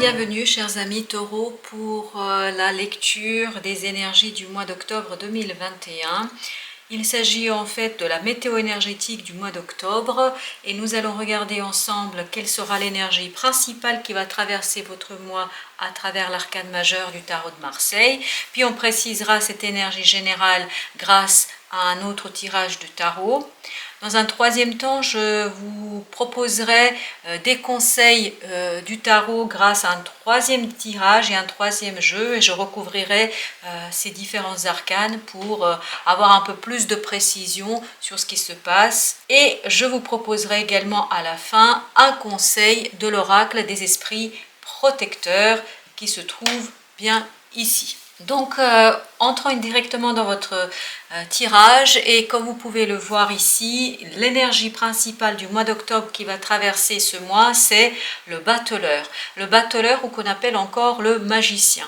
bienvenue chers amis taureaux pour la lecture des énergies du mois d'octobre 2021. Il s'agit en fait de la météo énergétique du mois d'octobre et nous allons regarder ensemble quelle sera l'énergie principale qui va traverser votre mois à travers l'arcane majeur du tarot de Marseille. Puis on précisera cette énergie générale grâce à un autre tirage de tarot. Dans un troisième temps, je vous proposerai des conseils du tarot grâce à un troisième tirage et un troisième jeu, et je recouvrirai ces différents arcanes pour avoir un peu plus de précision sur ce qui se passe. Et je vous proposerai également à la fin un conseil de l'oracle des esprits protecteurs qui se trouve bien ici. Donc, entrons directement dans votre tirage et comme vous pouvez le voir ici, l'énergie principale du mois d'octobre qui va traverser ce mois, c'est le battleur. Le battleur ou qu'on appelle encore le magicien.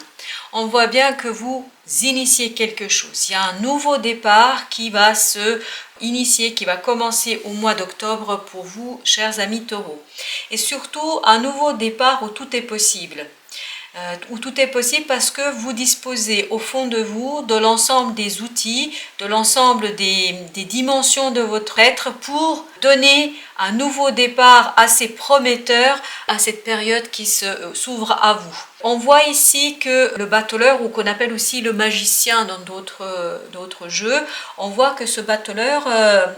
On voit bien que vous initiez quelque chose. Il y a un nouveau départ qui va se initier, qui va commencer au mois d'octobre pour vous, chers amis taureaux. Et surtout, un nouveau départ où tout est possible. Où tout est possible parce que vous disposez au fond de vous de l'ensemble des outils, de l'ensemble des dimensions de votre être pour donner un nouveau départ assez prometteur à cette période qui s'ouvre à vous. On voit ici que le battleur, ou qu'on appelle aussi le magicien dans d'autres jeux, on voit que ce battleur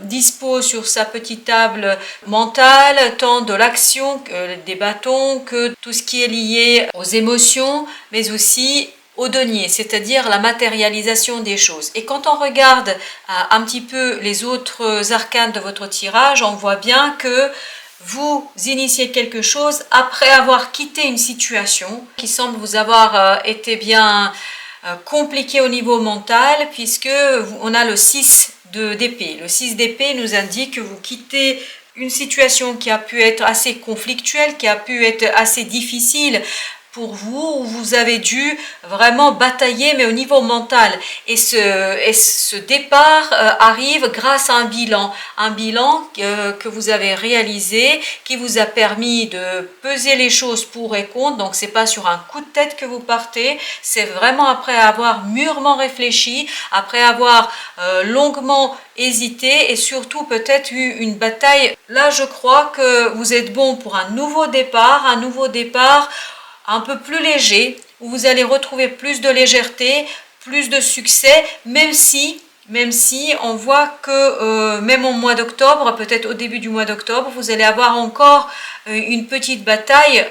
dispose sur sa petite table mentale tant de l'action, des bâtons, que tout ce qui est lié aux émotions, mais aussi au denier, c'est-à-dire la matérialisation des choses. Et quand on regarde un petit peu les autres arcanes de votre tirage, on voit bien que vous initiez quelque chose après avoir quitté une situation qui semble vous avoir été bien compliquée au niveau mental, puisque on a le 6 d'épée. Le 6 d'épée nous indique que vous quittez une situation qui a pu être assez conflictuelle, qui a pu être assez difficile pour vous, où vous avez dû vraiment batailler, mais au niveau mental. Et ce départ arrive grâce à un bilan que vous avez réalisé, qui vous a permis de peser les choses pour et contre. Donc c'est pas sur un coup de tête que vous partez, c'est vraiment après avoir mûrement réfléchi, après avoir longuement hésité et surtout peut-être eu une bataille. Là, je crois que vous êtes bon pour un nouveau départ un peu plus léger, où vous allez retrouver plus de légèreté, plus de succès, même si on voit que même au mois d'octobre, peut-être au début du mois d'octobre, vous allez avoir encore une petite bataille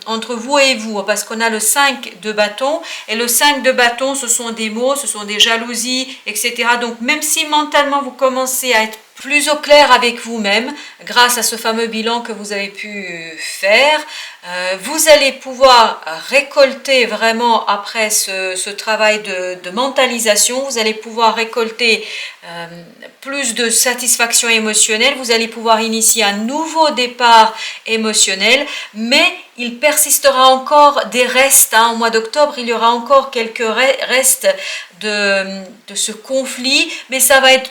entre vous et vous, parce qu'on a le 5 de bâton, et le 5 de bâton, ce sont des mots, ce sont des jalousies, etc. Donc même si mentalement vous commencez à être plus au clair avec vous-même, grâce à ce fameux bilan que vous avez pu faire, vous allez pouvoir récolter vraiment après ce travail de mentalisation, vous allez pouvoir récolter plus de satisfaction émotionnelle, vous allez pouvoir initier un nouveau départ émotionnel, mais il persistera encore des restes. Au mois d'octobre, il y aura encore quelques restes de ce conflit, mais ça va être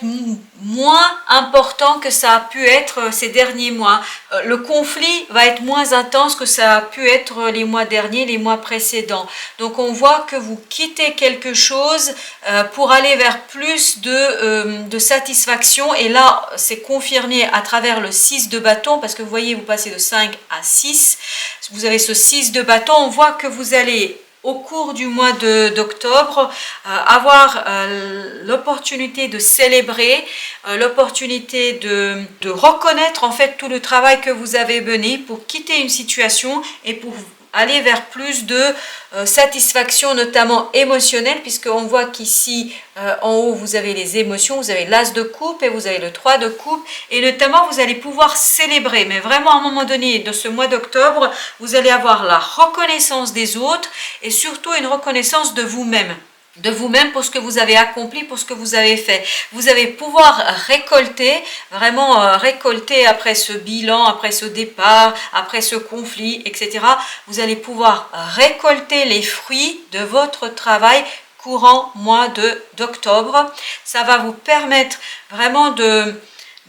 moins important que ça a pu être ces derniers mois. Le conflit va être moins intense que ça a pu être les mois derniers, les mois précédents. Donc on voit que vous quittez quelque chose pour aller vers plus de satisfaction, et là c'est confirmé à travers le 6 de bâton, parce que vous voyez, vous passez de 5 à 6, vous avez ce 6 de bâton, on voit que vous allez au cours du mois d'octobre avoir l'opportunité de célébrer, l'opportunité de reconnaître en fait tout le travail que vous avez mené pour quitter une situation et pour aller vers plus de satisfaction, notamment émotionnelle, puisqu'on voit qu'ici en haut vous avez les émotions, vous avez l'as de coupe et vous avez le 3 de coupe, et notamment vous allez pouvoir célébrer, mais vraiment à un moment donné de ce mois d'octobre, vous allez avoir la reconnaissance des autres et surtout une reconnaissance de vous-même pour ce que vous avez accompli, pour ce que vous avez fait. Vous allez pouvoir récolter, vraiment récolter après ce bilan, après ce départ, après ce conflit, etc. Vous allez pouvoir récolter les fruits de votre travail courant mois d'octobre. Ça va vous permettre vraiment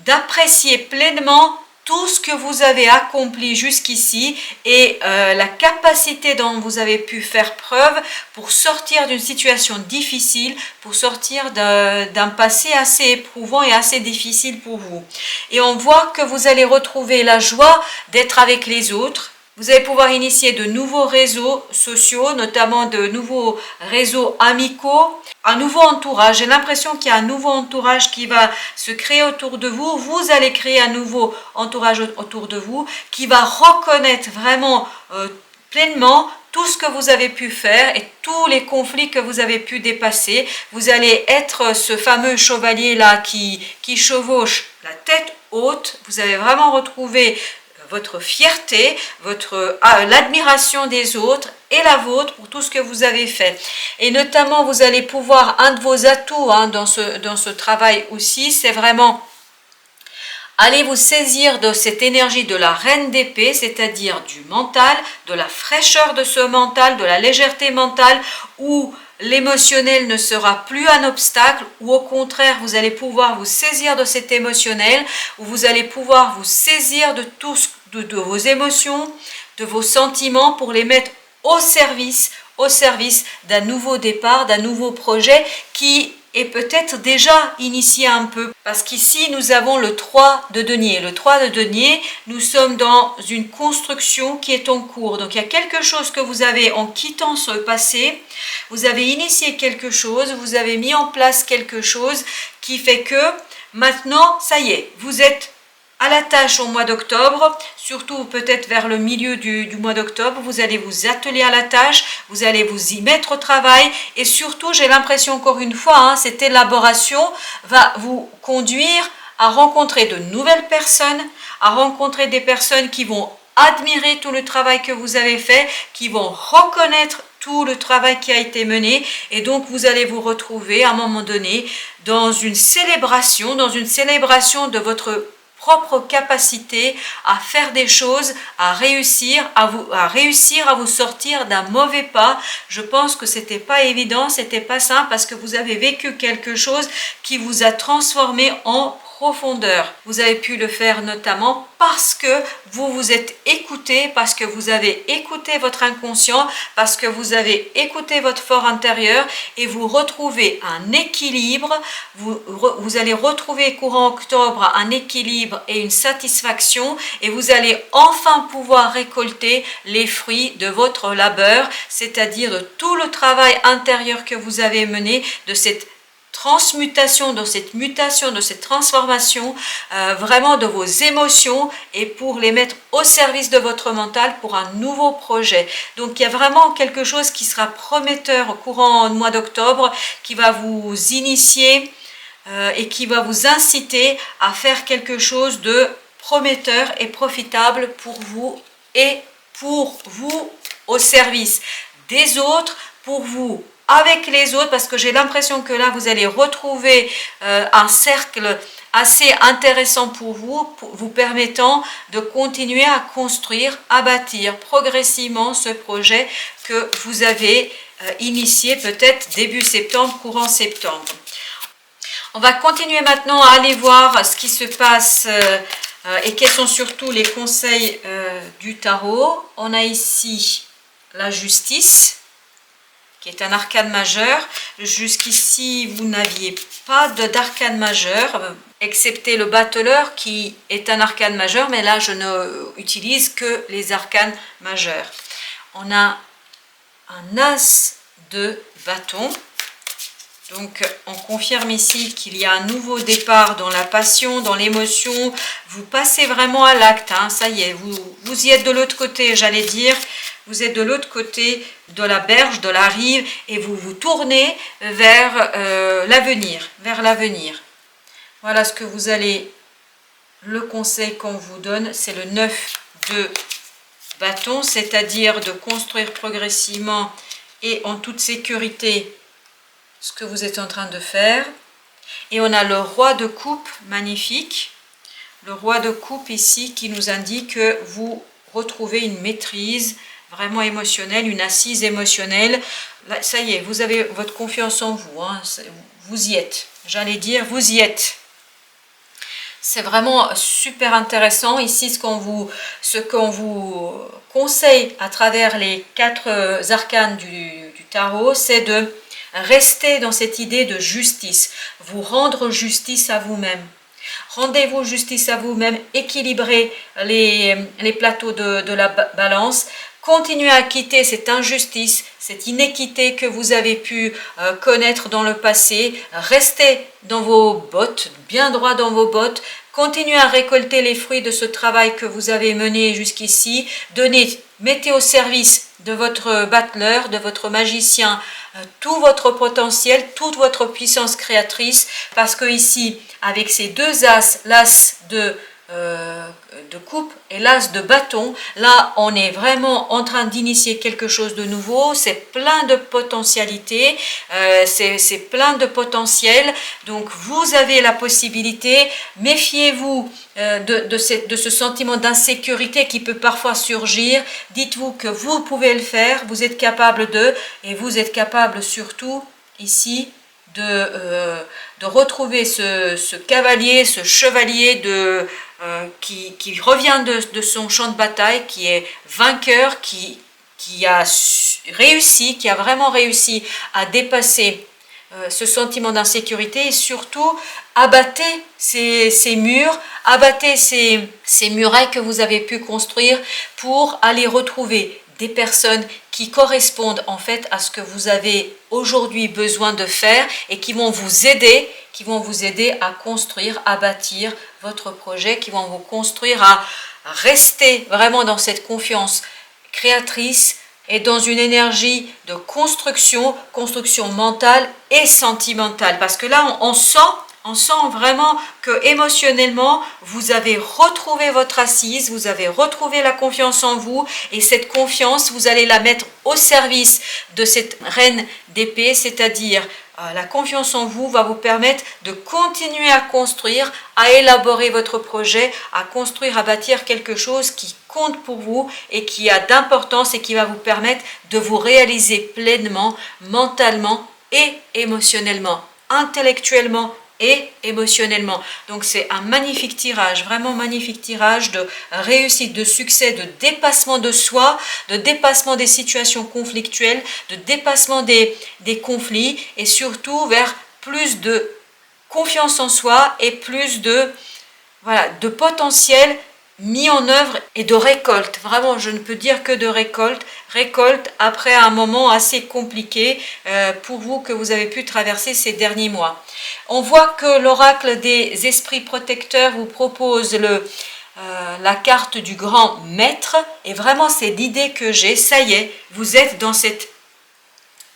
d'apprécier pleinement tout ce que vous avez accompli jusqu'ici et la capacité dont vous avez pu faire preuve pour sortir d'une situation difficile, pour sortir d'un passé assez éprouvant et assez difficile pour vous. Et on voit que vous allez retrouver la joie d'être avec les autres. Vous allez pouvoir initier de nouveaux réseaux sociaux, notamment de nouveaux réseaux amicaux, un nouveau entourage. J'ai l'impression qu'il y a un nouveau entourage qui va se créer autour de vous. Vous allez créer un nouveau entourage autour de vous qui va reconnaître vraiment pleinement tout ce que vous avez pu faire et tous les conflits que vous avez pu dépasser. Vous allez être ce fameux chevalier-là qui chevauche la tête haute. Vous allez vraiment retrouver votre fierté, l'admiration des autres et la vôtre pour tout ce que vous avez fait. Et notamment, vous allez pouvoir, un de vos atouts dans ce travail aussi, c'est vraiment allez vous saisir de cette énergie de la reine d'épée, c'est-à-dire du mental, de la fraîcheur de ce mental, de la légèreté mentale, où l'émotionnel ne sera plus un obstacle, ou au contraire, vous allez pouvoir vous saisir de cet émotionnel, où vous allez pouvoir vous saisir de de vos émotions, de vos sentiments pour les mettre au service d'un nouveau départ, d'un nouveau projet qui est peut-être déjà initié un peu. Parce qu'ici, nous avons le 3 de denier. Le 3 de denier, nous sommes dans une construction qui est en cours. Donc, il y a quelque chose que vous avez, en quittant ce passé, vous avez initié quelque chose, vous avez mis en place quelque chose qui fait que maintenant, ça y est, vous êtes à la tâche au mois d'octobre, surtout peut-être vers le milieu du mois d'octobre, vous allez vous atteler à la tâche, vous allez vous y mettre au travail et surtout, j'ai l'impression encore une fois, cette élaboration va vous conduire à rencontrer de nouvelles personnes, à rencontrer des personnes qui vont admirer tout le travail que vous avez fait, qui vont reconnaître tout le travail qui a été mené et donc vous allez vous retrouver à un moment donné dans une célébration de votre propre capacité à faire des choses, à réussir à vous sortir d'un mauvais pas. Je pense que c'était pas évident, c'était pas simple parce que vous avez vécu quelque chose qui vous a transformé en profondeur. Vous avez pu le faire notamment parce que vous vous êtes écouté, parce que vous avez écouté votre inconscient, parce que vous avez écouté votre fort intérieur et vous retrouvez un équilibre. Vous allez retrouver courant octobre un équilibre et une satisfaction et vous allez enfin pouvoir récolter les fruits de votre labeur, c'est-à-dire de tout le travail intérieur que vous avez mené, de cette transmutation, de cette mutation, de cette transformation, vraiment de vos émotions et pour les mettre au service de votre mental pour un nouveau projet. Donc il y a vraiment quelque chose qui sera prometteur au courant du mois d'octobre, qui va vous initier et qui va vous inciter à faire quelque chose de prometteur et profitable pour vous et pour vous au service des autres, pour vous avec les autres, parce que j'ai l'impression que là vous allez retrouver un cercle assez intéressant pour vous permettant de continuer à construire, à bâtir progressivement ce projet que vous avez initié peut-être début septembre, courant septembre. On va continuer maintenant à aller voir ce qui se passe et quels sont surtout les conseils du tarot. On a ici la justice, qui est un arcane majeur. Jusqu'ici, vous n'aviez pas d'arcane majeur, excepté le battleur qui est un arcane majeur, mais là, je ne utilise que les arcanes majeurs. On a un as de bâton. Donc, on confirme ici qu'il y a un nouveau départ dans la passion, dans l'émotion. Vous passez vraiment à l'acte, ça y est, vous y êtes de l'autre côté, j'allais dire. Vous êtes de l'autre côté de la berge, de la rive, et vous vous tournez vers l'avenir, Voilà ce que vous allez, le conseil qu'on vous donne, c'est le 9 de bâton, c'est-à-dire de construire progressivement et en toute sécurité ce que vous êtes en train de faire. Et on a le roi de coupe, magnifique. Le roi de coupe ici qui nous indique que vous retrouvez une maîtrise vraiment émotionnelle, une assise émotionnelle. Là, ça y est, vous avez votre confiance en vous. Vous y êtes. J'allais dire, vous y êtes. C'est vraiment super intéressant. Ici, ce qu'on vous conseille à travers les 4 arcanes du tarot, c'est de rester dans cette idée de justice, vous rendre justice à vous-même. Rendez-vous justice à vous-même, équilibrez les plateaux de la balance, continuez à quitter cette injustice, cette inéquité que vous avez pu connaître dans le passé, restez dans vos bottes, bien droit dans vos bottes, continuez à récolter les fruits de ce travail que vous avez mené jusqu'ici, mettez au service de votre battleur, de votre magicien, tout votre potentiel, toute votre puissance créatrice, parce que ici, avec ces 2 as, l'as de coupe et l'as de bâton, là on est vraiment en train d'initier quelque chose de nouveau, c'est plein de potentialités, c'est plein de potentiel, donc vous avez la possibilité, méfiez-vous de ce sentiment d'insécurité qui peut parfois surgir, dites-vous que vous pouvez le faire, vous êtes capable et vous êtes capable surtout ici de retrouver ce cavalier, ce chevalier qui revient de son champ de bataille, qui est vainqueur, qui a réussi, qui a vraiment réussi à dépasser ce sentiment d'insécurité et surtout abattez ces murs, abattez ces murailles que vous avez pu construire pour aller retrouver des personnes qui correspondent en fait à ce que vous avez aujourd'hui besoin de faire et qui vont vous aider à construire, à bâtir votre projet, qui vont vous construire à rester vraiment dans cette confiance créatrice et dans une énergie de construction mentale et sentimentale. Parce que là, on sent vraiment que émotionnellement, vous avez retrouvé votre assise, vous avez retrouvé la confiance en vous et cette confiance, vous allez la mettre au service de cette reine d'épée, c'est-à-dire la confiance en vous va vous permettre de continuer à construire, à élaborer votre projet, à construire, à bâtir quelque chose qui compte pour vous et qui a d'importance et qui va vous permettre de vous réaliser pleinement, mentalement et émotionnellement, intellectuellement et émotionnellement. Donc c'est un magnifique tirage, vraiment magnifique tirage de réussite, de succès, de dépassement de soi, de dépassement des situations conflictuelles, de dépassement des conflits et surtout vers plus de confiance en soi et plus de potentiel mis en œuvre et de récolte. Vraiment, je ne peux dire que de récolte. Récolte après un moment assez compliqué pour vous que vous avez pu traverser ces derniers mois. On voit que l'oracle des esprits protecteurs vous propose la carte du grand maître. Et vraiment, c'est l'idée que j'ai. Ça y est, vous êtes dans cette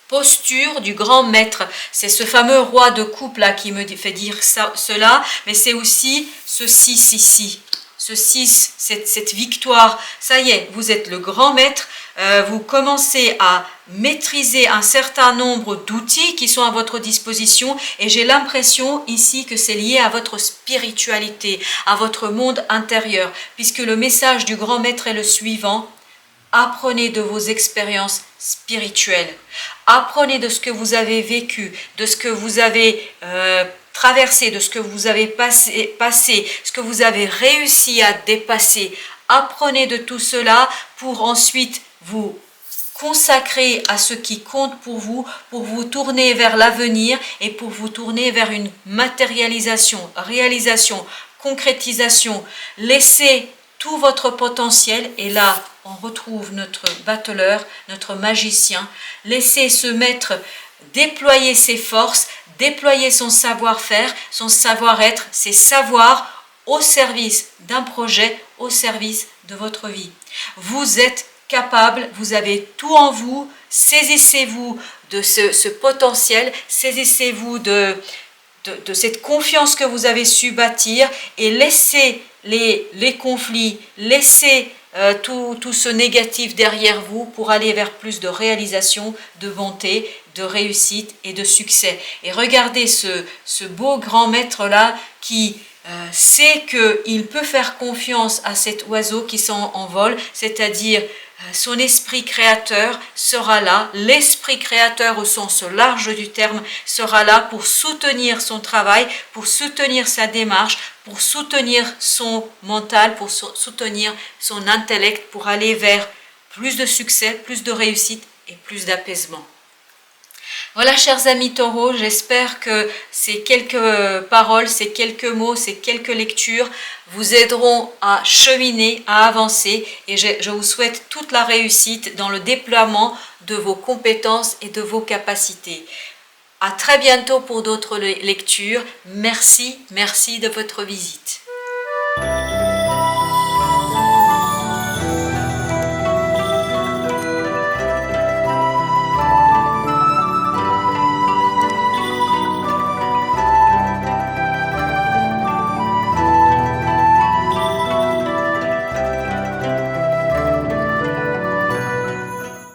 posture du grand maître. C'est ce fameux roi de coupe là qui me fait dire cela, mais c'est aussi ce 6 ici. Ce 6, cette victoire, ça y est, vous êtes le grand maître, vous commencez à maîtriser un certain nombre d'outils qui sont à votre disposition et j'ai l'impression ici que c'est lié à votre spiritualité, à votre monde intérieur, puisque le message du grand maître est le suivant: apprenez de vos expériences spirituelles, apprenez de ce que vous avez vécu, de ce que vous avez traversé, de ce que vous avez passé, ce que vous avez réussi à dépasser. Apprenez de tout cela pour ensuite vous consacrer à ce qui compte pour vous tourner vers l'avenir et pour vous tourner vers une matérialisation, réalisation, concrétisation. Laissez tout votre potentiel, et là on retrouve notre battleur, notre magicien. Laissez ce maître déployer ses forces, déployer son savoir-faire, son savoir-être, ses savoirs au service d'un projet, au service de votre vie. Vous êtes capable, vous avez tout en vous, saisissez-vous de ce potentiel, saisissez-vous de cette confiance que vous avez su bâtir et laissez les conflits, laissez tout ce négatif derrière vous pour aller vers plus de réalisation, de bonté, de réussite et de succès. Et regardez ce beau grand maître là qui sait qu'il peut faire confiance à cet oiseau qui s'envole, c'est-à-dire son esprit créateur sera là, l'esprit créateur au sens large du terme sera là pour soutenir son travail, pour soutenir sa démarche, pour soutenir son mental, pour soutenir son intellect, pour aller vers plus de succès, plus de réussite et plus d'apaisement. Voilà, chers amis taureaux, j'espère que ces quelques paroles, ces quelques mots, ces quelques lectures vous aideront à cheminer, à avancer, et je vous souhaite toute la réussite dans le déploiement de vos compétences et de vos capacités. À très bientôt pour d'autres lectures. Merci de votre visite.